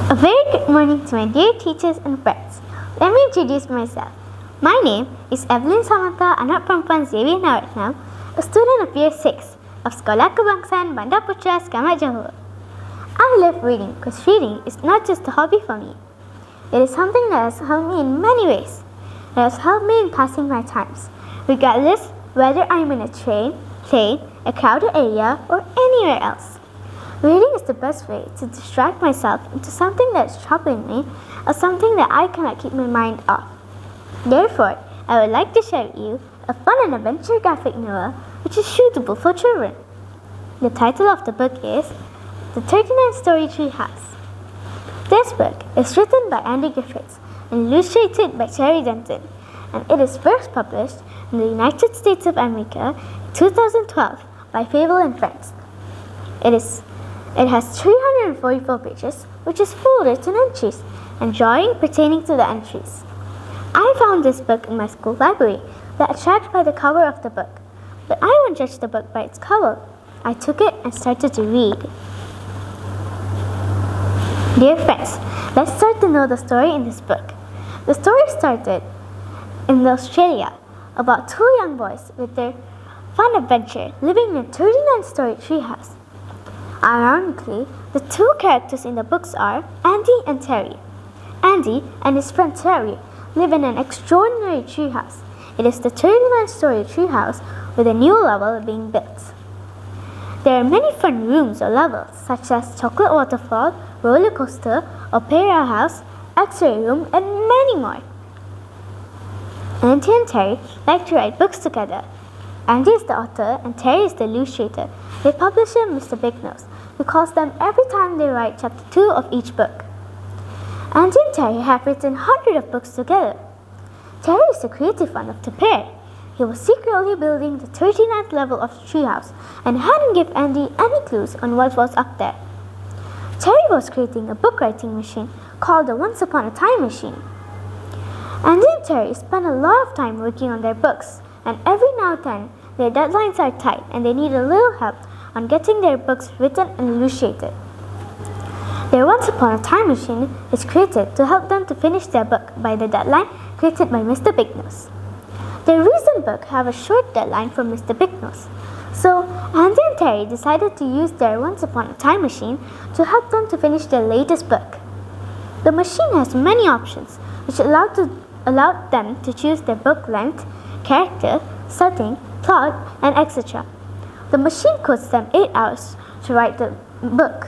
A very good morning to my dear teachers and friends. Let me introduce myself. My name is EVELYN SAMANTHA, anak perempuan XAVIER NAVARATNAM, a student of Year 6 of Sekolah Kebangsaan BANDAR PUTRA, Johor. I love reading because reading is not just a hobby for me. It is something that has helped me in many ways. It has helped me in passing my times, regardless whether I am in a train, plane, a crowded area, or anywhere else. Reading is the best way to distract myself into something that is troubling me or something that I cannot keep my mind off. Therefore, I would like to share with you a fun and adventure graphic novel which is suitable for children. The title of the book is The 39-Story Treehouse. This book is written by Andy Griffiths and illustrated by Terry Denton, and it is first published in the United States of America in 2012 by Fable and Friends. It has 344 pages, which is full written entries and drawing pertaining to the entries. I found this book in my school library that attracted by the cover of the book, but I won't judge the book by its cover. I took it and started to read. Dear friends, let's start to know the story in this book. The story started in Australia about two young boys with their fun adventure living in a 39-story treehouse. Ironically, the two characters in the books are Andy and Terry. Andy and his friend Terry live in an extraordinary treehouse. It is the 39-story treehouse with a new level being built. There are many fun rooms or levels such as chocolate waterfall, roller coaster, opera house, X-ray room, and many more. Andy and Terry like to write books together. Andy is the author and Terry is the illustrator. They publisher Mr. Big Nose, who calls them every time they write chapter 2 of each book. Andy and Terry have written hundreds of books together. Terry is the creative one of the pair. He was secretly building the 39th level of the treehouse and hadn't given Andy any clues on what was up there. Terry was creating a book writing machine called the Once Upon a Time machine. Andy and Terry spent a lot of time working on their books, and every now and then their deadlines are tight and they need a little help on getting their books written and illustrated. Their Once Upon a Time machine is created to help them to finish their book by the deadline created by Mr. Big Nose. Their recent book have a short deadline from Mr. Big Nose, so Andy and Terry decided to use their Once Upon a Time machine to help them to finish their latest book. The machine has many options which allowed them to choose their book length, character, setting, plot, and etc. The machine costs them 8 hours to write the book.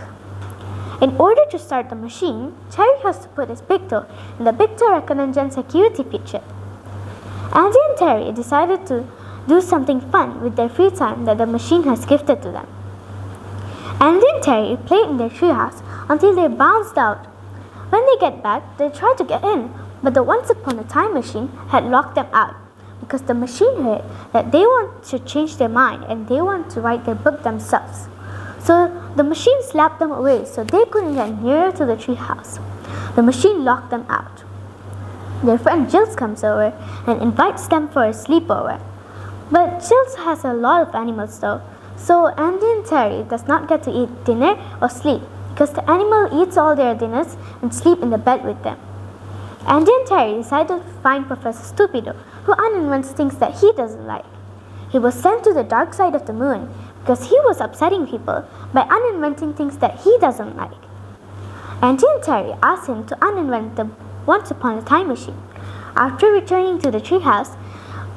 In order to start the machine, Terry has to put his big toe in the big toe recognition security feature. Andy and Terry decided to do something fun with their free time that the machine has gifted to them. Andy and Terry played in their treehouse until they bounced out. When they get back, they try to get in, but the Once Upon a Time machine had locked them out because the machine heard that they want to change their mind and they want to write their book themselves. So the machine slapped them away so they couldn't get nearer to the treehouse. The machine locked them out. Their friend Jill comes over and invites them for a sleepover. But Jill has a lot of animals though, so Andy and Terry does not get to eat dinner or sleep because the animal eats all their dinners and sleep in the bed with them. Andy and Terry decided to find Professor Stupido, who uninvents things that he doesn't like. He was sent to the dark side of the moon because he was upsetting people by uninventing things that he doesn't like. Andy and Terry asked him to uninvent the Once Upon a Time machine. After returning to the treehouse,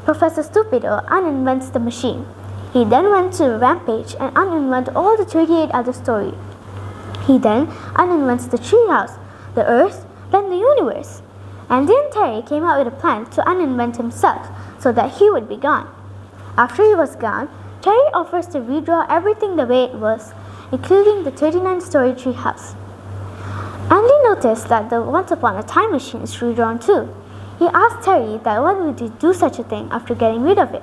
Professor Stupido uninvents the machine. He then went to a rampage and uninvented all the 38 other stories. He then uninvents the treehouse, the earth, then the universe. Andy and Terry came up with a plan to uninvent himself so that he would be gone. After he was gone, Terry offers to redraw everything the way it was, including the 39-story treehouse. Andy noticed that the Once Upon a Time machine is redrawn too. He asked Terry that why would he do such a thing after getting rid of it.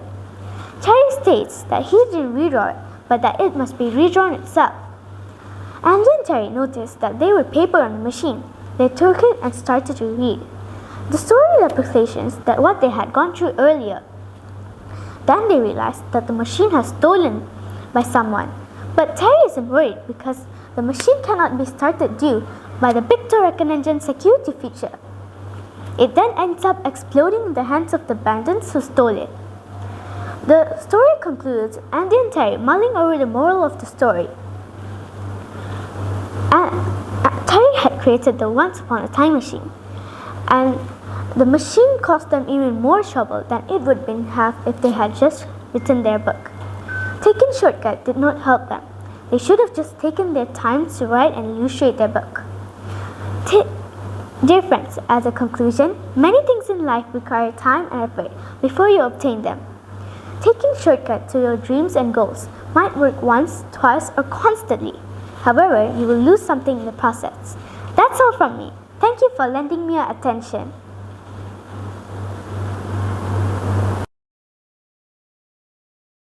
Terry states that he didn't redraw it, but that it must be redrawn itself. Andy and Terry noticed that there were paper on the machine. They took it and started to read. The story replications that what they had gone through earlier. Then they realized that the machine has stolen by someone. But Terry isn't worried because the machine cannot be started due by the Bicara engine security feature. It then ends up exploding in the hands of the bandits who stole it. The story concludes Andy and Terry mulling over the moral of the story. Terry had created the Once Upon a Time machine, and the machine caused them even more trouble than it would have if they had just written their book. Taking shortcut did not help them. They should have just taken their time to write and illustrate their book. Dear friends, as a conclusion, many things in life require time and effort before you obtain them. Taking shortcut to your dreams and goals might work once, twice, or constantly. However, you will lose something in the process. That's all from me. Thank you for lending me your attention.